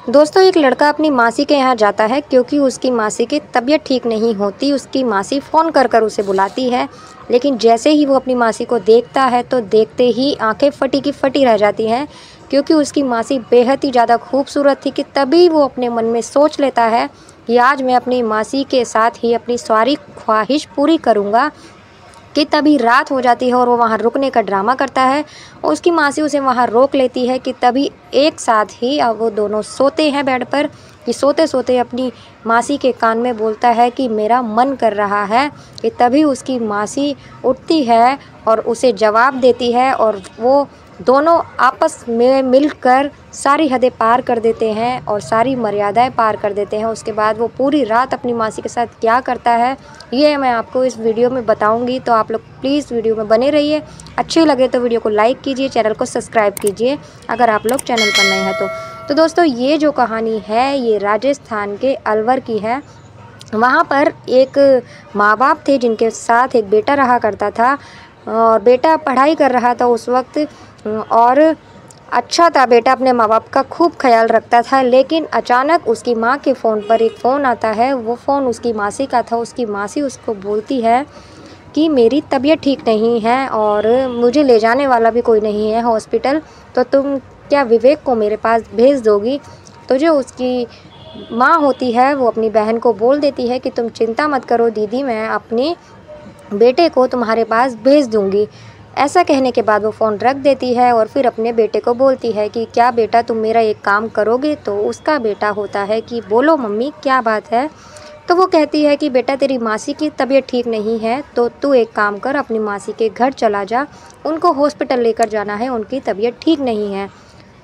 दोस्तों, एक लड़का अपनी मासी के यहाँ जाता है क्योंकि उसकी मासी की तबीयत ठीक नहीं होती। उसकी मासी फ़ोन कर कर उसे बुलाती है, लेकिन जैसे ही वो अपनी मासी को देखता है तो देखते ही आंखें फटी की फटी रह जाती हैं, क्योंकि उसकी मासी बेहद ही ज़्यादा खूबसूरत थी। कि तभी वो अपने मन में सोच लेता है कि आज मैं अपनी मासी के साथ ही अपनी सारी ख्वाहिश पूरी करूँगा। कि तभी रात हो जाती है और वो वहाँ रुकने का ड्रामा करता है और उसकी मासी उसे वहाँ रोक लेती है। कि तभी एक साथ ही अब वो दोनों सोते हैं बेड पर। कि सोते सोते अपनी मासी के कान में बोलता है कि मेरा मन कर रहा है। कि तभी उसकी मासी उठती है और उसे जवाब देती है और वो दोनों आपस में मिलकर सारी हदें पार कर देते हैं और सारी मर्यादाएं पार कर देते हैं। उसके बाद वो पूरी रात अपनी मासी के साथ क्या करता है, ये मैं आपको इस वीडियो में बताऊंगी। तो आप लोग प्लीज़ वीडियो में बने रहिए। अच्छी लगे तो वीडियो को लाइक कीजिए, चैनल को सब्सक्राइब कीजिए अगर आप लोग चैनल पर नए हैं तो दोस्तों, ये जो कहानी है ये राजस्थान के अलवर की है। वहाँ पर एक माँ बाप थे जिनके साथ एक बेटा रहा करता था और बेटा पढ़ाई कर रहा था उस वक्त। और अच्छा था, बेटा अपने माँ बाप का खूब ख्याल रखता था। लेकिन अचानक उसकी माँ के फ़ोन पर एक फ़ोन आता है। वो फ़ोन उसकी मासी का था। उसकी मासी उसको बोलती है कि मेरी तबीयत ठीक नहीं है और मुझे ले जाने वाला भी कोई नहीं है हॉस्पिटल, तो तुम क्या विवेक को मेरे पास भेज दोगी। तो जो उसकी माँ होती है वो अपनी बहन को बोल देती है कि तुम चिंता मत करो दीदी, मैं अपने बेटे को तुम्हारे पास भेज दूँगी। ऐसा कहने के बाद वो फ़ोन रख देती है और फिर अपने बेटे को बोलती है कि क्या बेटा तुम मेरा एक काम करोगे। तो उसका बेटा होता है कि बोलो मम्मी क्या बात है। तो वो कहती है कि बेटा तेरी मासी की तबीयत ठीक नहीं है, तो तू एक काम कर अपनी मासी के घर चला जा, उनको हॉस्पिटल लेकर जाना है, उनकी तबीयत ठीक नहीं है।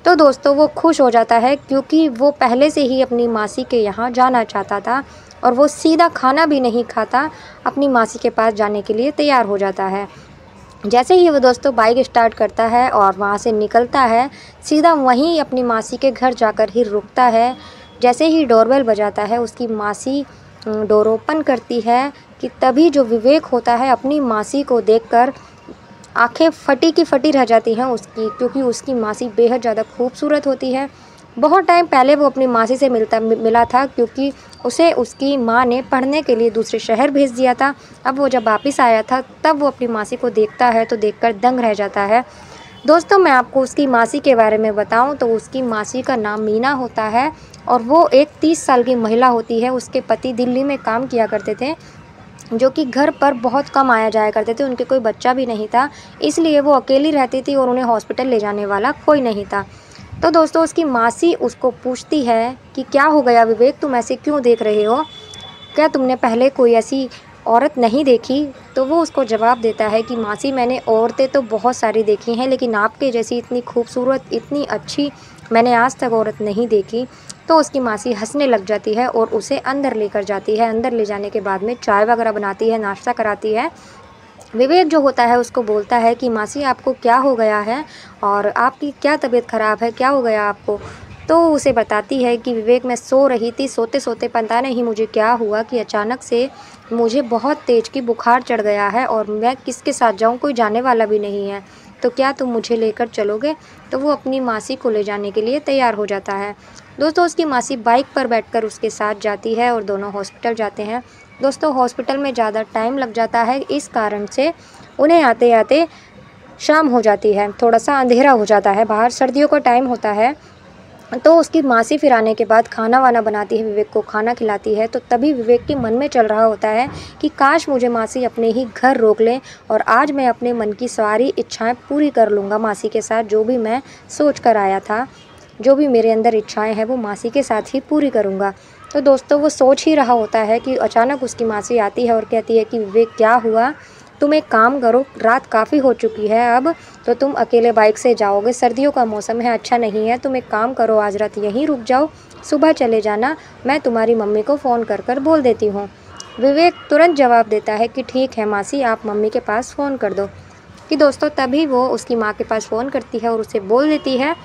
तो दोस्तों, वो खुश हो जाता है क्योंकि वो पहले से ही अपनी मासी के यहाँ जाना चाहता था और वो सीधा खाना भी नहीं खाता, अपनी मासी के पास जाने के लिए तैयार हो जाता है। जैसे ही वो दोस्तों बाइक स्टार्ट करता है और वहाँ से निकलता है, सीधा वहीं अपनी मासी के घर जाकर ही रुकता है। जैसे ही डोरबेल बजाता है, उसकी मासी डोर ओपन करती है। कि तभी जो विवेक होता है अपनी मासी को देखकर आंखें फटी की फटी रह जाती हैं उसकी, क्योंकि उसकी मासी बेहद ज़्यादा खूबसूरत होती है। बहुत टाइम पहले वो अपनी मासी से मिला था, क्योंकि उसे उसकी माँ ने पढ़ने के लिए दूसरे शहर भेज दिया था। अब वो जब वापस आया था तब वो अपनी मासी को देखता है तो देखकर दंग रह जाता है। दोस्तों, मैं आपको उसकी मासी के बारे में बताऊं तो उसकी मासी का नाम मीना होता है और वो एक 30 साल की महिला होती है। उसके पति दिल्ली में काम किया करते थे, जो कि घर पर बहुत कम आया जाया करते थे। उनके कोई बच्चा भी नहीं था, इसलिए वो अकेली रहती थी और उन्हें हॉस्पिटल ले जाने वाला कोई नहीं था। तो दोस्तों, उसकी मासी उसको पूछती है कि क्या हो गया विवेक, तुम ऐसे क्यों देख रहे हो, क्या तुमने पहले कोई ऐसी औरत नहीं देखी। तो वो उसको जवाब देता है कि मासी मैंने औरतें तो बहुत सारी देखी हैं, लेकिन आपके जैसी इतनी खूबसूरत इतनी अच्छी मैंने आज तक औरत नहीं देखी। तो उसकी मासी हंसने लग जाती है और उसे अंदर लेकर जाती है। अंदर ले जाने के बाद में चाय वगैरह बनाती है, नाश्ता कराती है। विवेक जो होता है उसको बोलता है कि मासी आपको क्या हो गया है और आपकी क्या तबीयत ख़राब है, क्या हो गया आपको। तो उसे बताती है कि विवेक मैं सो रही थी, सोते सोते पता नहीं मुझे क्या हुआ कि अचानक से मुझे बहुत तेज़ की बुखार चढ़ गया है और मैं किसके साथ जाऊं, कोई जाने वाला भी नहीं है, तो क्या तुम मुझे लेकर चलोगे। तो वो अपनी मासी को ले जाने के लिए तैयार हो जाता है। दोस्तों, उसकी मासी बाइक पर बैठकर उसके साथ जाती है और दोनों हॉस्पिटल जाते हैं। दोस्तों, हॉस्पिटल में ज़्यादा टाइम लग जाता है, इस कारण से उन्हें आते आते शाम हो जाती है, थोड़ा सा अंधेरा हो जाता है, बाहर सर्दियों का टाइम होता है। तो उसकी मासी फिर आने के बाद खाना वाना बनाती है, विवेक को खाना खिलाती है। तो तभी विवेक के मन में चल रहा होता है कि काश मुझे मासी अपने ही घर रोक लें और आज मैं अपने मन की सारी इच्छाएं पूरी कर लूँगा मासी के साथ। जो भी मैं सोच कर आया था, जो भी मेरे अंदर इच्छाएं हैं वो मासी के साथ ही पूरी करूँगा। तो दोस्तों, वो सोच ही रहा होता है कि अचानक उसकी मासी आती है और कहती है कि विवेक क्या हुआ, तुम एक काम करो, रात काफ़ी हो चुकी है अब, तो तुम अकेले बाइक से जाओगे, सर्दियों का मौसम है, अच्छा नहीं है। तुम एक काम करो, आज रात यहीं रुक जाओ, सुबह चले जाना, मैं तुम्हारी मम्मी को फ़ोन कर कर बोल देती हूँ। विवेक तुरंत जवाब देता है कि ठीक है मासी, आप मम्मी के पास फ़ोन कर दो। कि दोस्तों, तभी वो उसकी माँ के पास फ़ोन करती है और उसे बोल देती है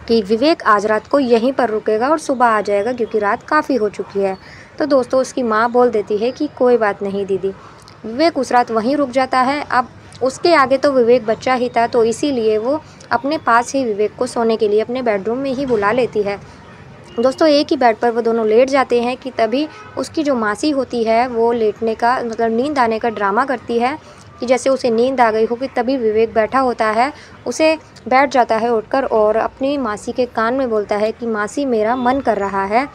कि विवेक आज रात को यहीं पर रुकेगा और सुबह आ जाएगा, क्योंकि रात काफ़ी हो चुकी है। तो दोस्तों, उसकी माँ बोल देती है कि कोई बात नहीं दीदी। विवेक उस रात वहीं रुक जाता है। अब उसके आगे तो विवेक बच्चा ही था, तो इसीलिए वो अपने पास ही विवेक को सोने के लिए अपने बेडरूम में ही बुला लेती है। दोस्तों एक ही बेड पर वो दोनों लेट जाते हैं कि तभी उसकी जो मासी होती है वो लेटने का मतलब नींद आने का ड्रामा करती है कि जैसे उसे नींद आ गई हो कि तभी विवेक बैठा होता है, उसे बैठ जाता है उठकर और अपनी मासी के कान में बोलता है कि मासी मेरा मन कर रहा है।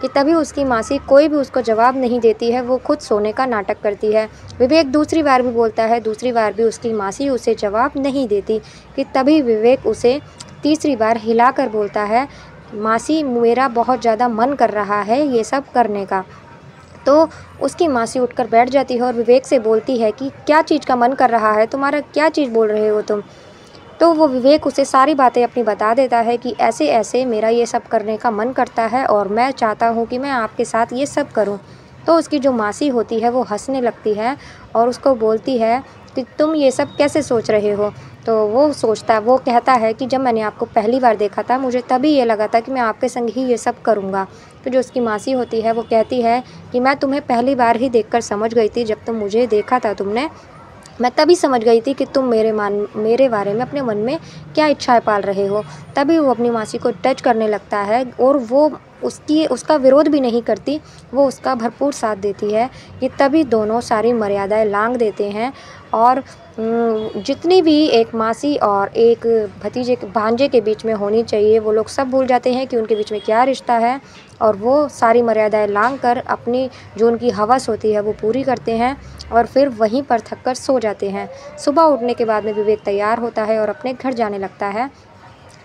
कि तभी उसकी मासी कोई भी उसको जवाब नहीं देती है, वो खुद सोने का नाटक करती है। विवेक दूसरी बार भी बोलता है, दूसरी बार भी उसकी मासी उसे जवाब नहीं देती कि तभी विवेक उसे तीसरी बार हिलाकर बोलता है, मासी मेरा बहुत ज़्यादा मन कर रहा है ये सब करने का। तो उसकी मासी उठकर बैठ जाती है और विवेक से बोलती है कि क्या चीज़ का मन कर रहा है तुम्हारा, क्या चीज़ बोल रहे हो तुम। तो वो विवेक उसे सारी बातें अपनी बता देता है कि ऐसे ऐसे मेरा ये सब करने का मन करता है और मैं चाहता हूँ कि मैं आपके साथ ये सब करूँ। तो उसकी जो मासी होती है वो हंसने लगती है और उसको बोलती है कि तुम ये सब कैसे सोच रहे हो। तो वो कहता है कि जब मैंने आपको पहली बार देखा था मुझे तभी ये लगा था कि मैं आपके संग ही ये सब करूँगा। तो जो उसकी मासी होती है वो कहती है कि मैं तुम्हें पहली बार ही देखकर समझ गई थी, जब तुम मुझे देखा था तुमने, मैं तभी समझ गई थी कि तुम मेरे बारे में अपने मन में क्या इच्छाएं पाल रहे हो। तभी वो अपनी मासी को टच करने लगता है और वो उसका विरोध भी नहीं करती, वो उसका भरपूर साथ देती है कि तभी दोनों सारी मर्यादाएं लांघ देते हैं और जितनी भी एक मासी और एक भांजे के बीच में होनी चाहिए वो लोग सब भूल जाते हैं कि उनके बीच में क्या रिश्ता है और वो सारी मर्यादाएं लांघ कर अपनी जो उनकी हवस होती है वो पूरी करते हैं और फिर वहीं पर थक कर सो जाते हैं। सुबह उठने के बाद में विवेक तैयार होता है और अपने घर जाने लगता है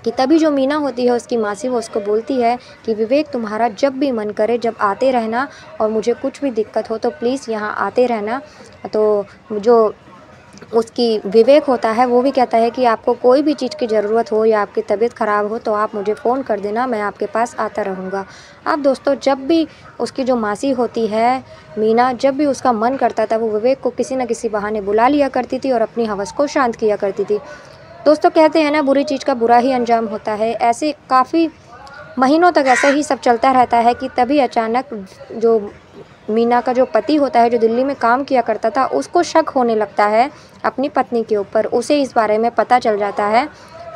कि तभी जो मीना होती है उसकी मासी वो उसको बोलती है कि विवेक तुम्हारा जब भी मन करे जब आते रहना और मुझे कुछ भी दिक्कत हो तो प्लीज़ यहाँ आते रहना। तो जो उसकी विवेक होता है वो भी कहता है कि आपको कोई भी चीज़ की ज़रूरत हो या आपकी तबीयत ख़राब हो तो आप मुझे फ़ोन कर देना, मैं आपके पास आता रहूँगा। अब दोस्तों जब भी उसकी जो मासी होती है मीना, जब भी उसका मन करता था वो विवेक को किसी न किसी बहाने बुला लिया करती थी और अपनी हवस को शांत किया करती थी। दोस्तों कहते हैं ना बुरी चीज़ का बुरा ही अंजाम होता है। ऐसे काफ़ी महीनों तक ऐसा ही सब चलता रहता है कि तभी अचानक जो मीना का जो पति होता है जो दिल्ली में काम किया करता था उसको शक होने लगता है अपनी पत्नी के ऊपर। उसे इस बारे में पता चल जाता है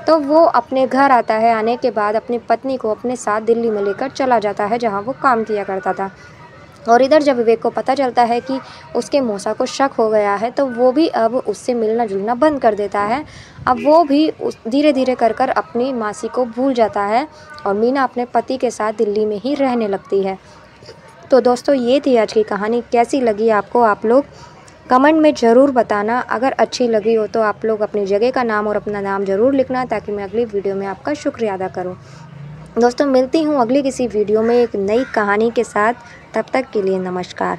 तो वो अपने घर आता है। आने के बाद अपनी पत्नी को अपने साथ दिल्ली में लेकर चला जाता है जहाँ वो काम किया करता था। और इधर जब विवेक को पता चलता है कि उसके मौसा को शक हो गया है तो वो भी अब उससे मिलना जुलना बंद कर देता है। अब वो भी धीरे धीरे कर कर अपनी मासी को भूल जाता है और मीना अपने पति के साथ दिल्ली में ही रहने लगती है। तो दोस्तों ये थी आज की कहानी, कैसी लगी आपको आप लोग कमेंट में ज़रूर बताना। अगर अच्छी लगी हो तो आप लोग अपनी जगह का नाम और अपना नाम ज़रूर लिखना ताकि मैं अगली वीडियो में आपका शुक्रिया अदा करूं। दोस्तों मिलती हूं अगली किसी वीडियो में एक नई कहानी के साथ, तब तक के लिए नमस्कार।